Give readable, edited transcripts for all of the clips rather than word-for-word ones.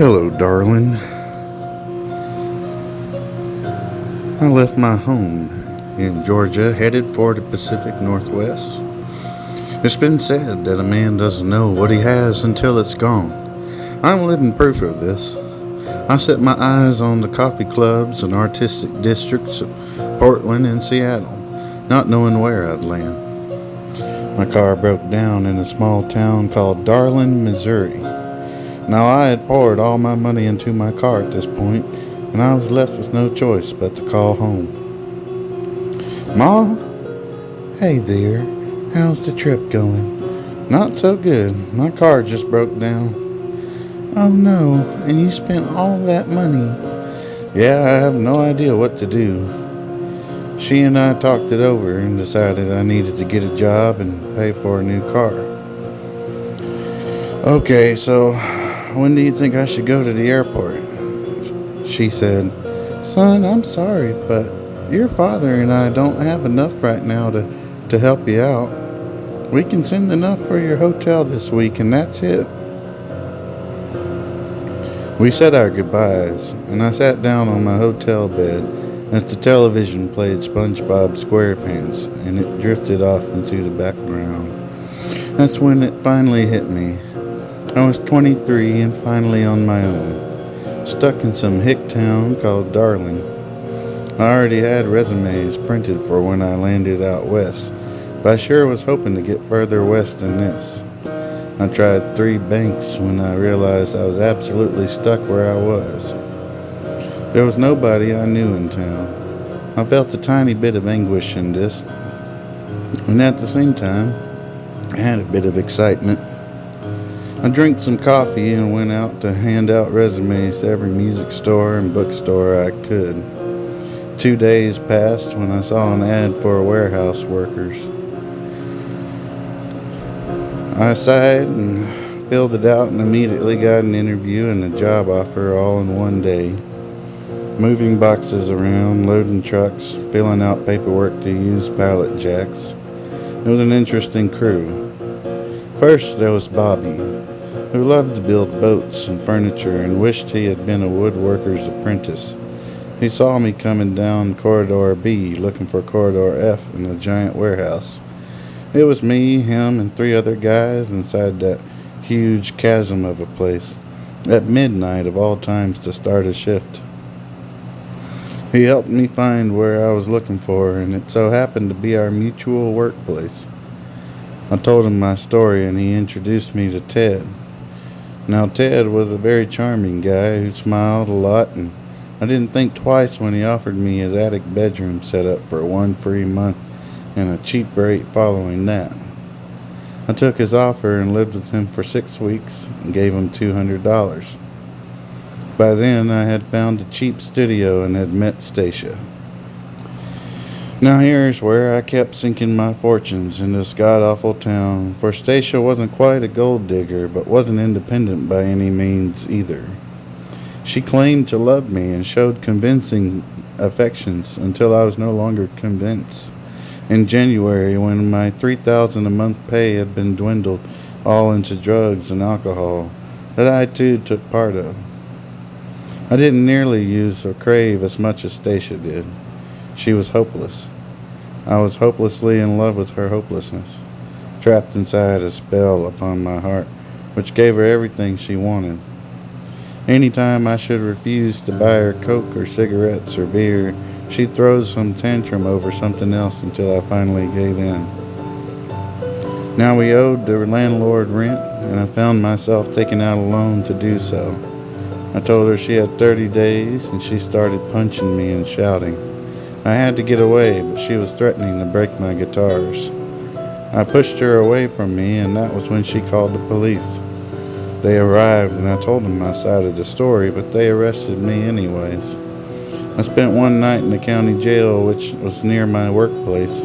Hello, Darlin. I left my home in Georgia, headed for the Pacific Northwest. It's been said that a man doesn't know what he has until it's gone. I'm living proof of this. I set my eyes on the coffee clubs and artistic districts of Portland and Seattle, not knowing where I'd land. My car broke down in a small town called Darlin, Missouri. Now, I had poured all my money into my car at this point, and I was left with no choice but to call home. Ma? Hey there. How's the trip going? Not so good. My car just broke down. Oh no, and you spent all that money. Yeah, I have no idea what to do. She and I talked it over and decided I needed to get a job and pay for a new car. Okay, so when do you think I should go to the airport? She said, Son, I'm sorry, but your father and I don't have enough right now to help you out. We can send enough for your hotel this week, and that's it. We said our goodbyes, and I sat down on my hotel bed as the television played SpongeBob SquarePants, and it drifted off into the background. That's when it finally hit me. I was 23 and finally on my own, stuck in some hick town called Darlin. I already had resumes printed for when I landed out west, but I sure was hoping to get further west than this. I tried 3 banks when I realized I was absolutely stuck where I was. There was nobody I knew in town. I felt a tiny bit of anguish in this, and at the same time, I had a bit of excitement. I drank some coffee and went out to hand out resumes to every music store and bookstore I could. 2 days passed when I saw an ad for warehouse workers. I sighed and filled it out and immediately got an interview and a job offer all in one day. Moving boxes around, loading trucks, filling out paperwork to use pallet jacks. It was an interesting crew. First there was Bobby, who loved to build boats and furniture and wished he had been a woodworker's apprentice. He saw me coming down Corridor B looking for Corridor F in a giant warehouse. It was me, him, and 3 other guys inside that huge chasm of a place, at midnight of all times to start a shift. He helped me find where I was looking for, and it so happened to be our mutual workplace. I told him my story, and he introduced me to Ted. Now, Ted was a very charming guy who smiled a lot, and I didn't think twice when he offered me his attic bedroom set up for 1 free month and a cheap rate following that. I took his offer and lived with him for 6 weeks and gave him $200. By then, I had found a cheap studio and had met Stacia. Now here's where I kept sinking my fortunes in this god-awful town, for Stacia wasn't quite a gold digger, but wasn't independent by any means either. She claimed to love me and showed convincing affections until I was no longer convinced. In January, when my $3,000 a month pay had been dwindled all into drugs and alcohol, that I too took part of. I didn't nearly use or crave as much as Stacia did. She was hopeless. I was hopelessly in love with her hopelessness, trapped inside a spell upon my heart, which gave her everything she wanted. Any time I should refuse to buy her Coke or cigarettes or beer, she'd throw some tantrum over something else until I finally gave in. Now we owed the landlord rent, and I found myself taking out a loan to do so. I told her she had 30 days, and she started punching me and shouting. I had to get away, but she was threatening to break my guitars. I pushed her away from me, and that was when she called the police. They arrived, and I told them my side of the story, but they arrested me anyways. I spent one night in the county jail, which was near my workplace.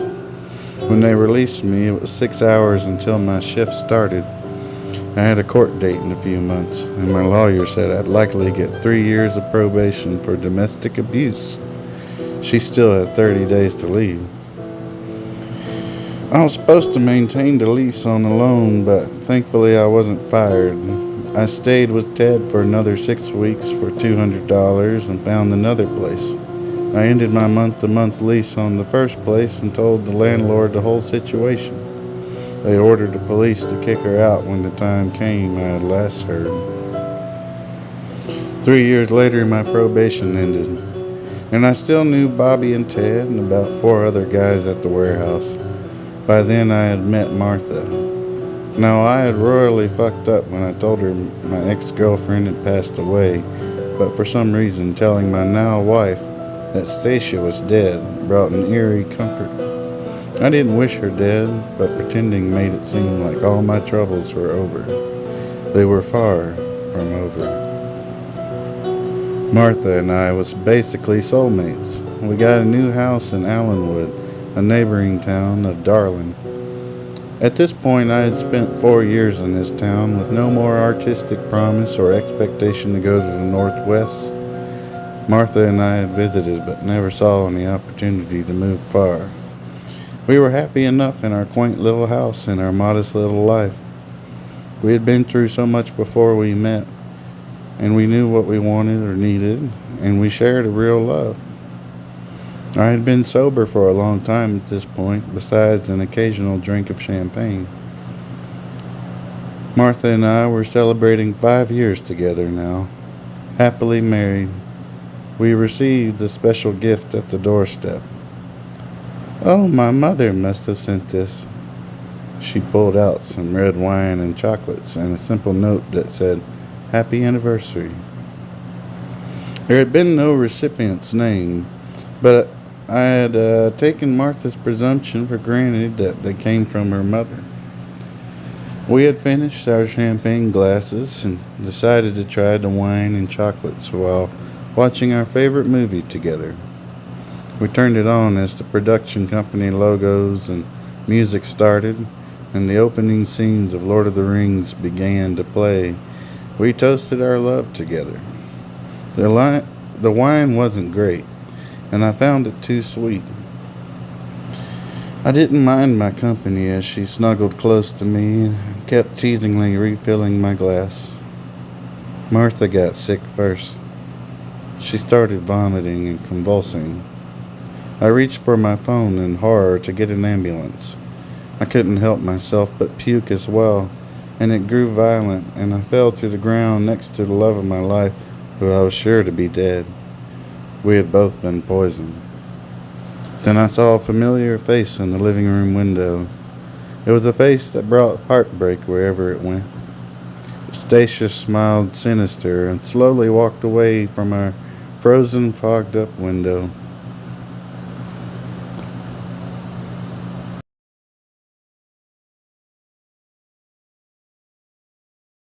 When they released me, it was 6 hours until my shift started. I had a court date in a few months, and my lawyer said I'd likely get 3 years of probation for domestic abuse. She still had 30 days to leave. I was supposed to maintain the lease on the loan, but thankfully I wasn't fired. I stayed with Ted for another 6 weeks for $200 and found another place. I ended my month-to-month lease on the first place and told the landlord the whole situation. They ordered the police to kick her out when the time came I had last heard. 3 years later, my probation ended, and I still knew Bobby and Ted and about 4 other guys at the warehouse. By then, I had met Martha. Now, I had royally fucked up when I told her my ex-girlfriend had passed away, but for some reason, telling my now wife that Stacia was dead brought an eerie comfort. I didn't wish her dead, but pretending made it seem like all my troubles were over. They were far from over. Martha and I was basically soulmates. We got a new house in Allenwood, a neighboring town of Darlin. At this point, I had spent 4 years in this town with no more artistic promise or expectation to go to the Northwest. Martha and I had visited, but never saw any opportunity to move far. We were happy enough in our quaint little house and our modest little life. We had been through so much before we met, and we knew what we wanted or needed, and we shared a real love. I had been sober for a long time at this point, besides an occasional drink of champagne. Martha and I were celebrating 5 years together now, happily married. We received a special gift at the doorstep. Oh, my mother must have sent this. She pulled out some red wine and chocolates and a simple note that said, "Happy Anniversary." There had been no recipient's name, but I had taken Martha's presumption for granted that they came from her mother. We had finished our champagne glasses and decided to try the wine and chocolates while watching our favorite movie together. We turned it on as the production company logos and music started, and the opening scenes of Lord of the Rings began to play. We toasted our love together. The wine wasn't great, and I found it too sweet. I didn't mind my company as she snuggled close to me and kept teasingly refilling my glass. Martha got sick first. She started vomiting and convulsing. I reached for my phone in horror to get an ambulance. I couldn't help myself but puke as well, and it grew violent, and I fell to the ground next to the love of my life, who I was sure to be dead. We had both been poisoned. Then I saw a familiar face in the living room window. It was a face that brought heartbreak wherever it went. Stacia smiled sinister and slowly walked away from our frozen, fogged-up window.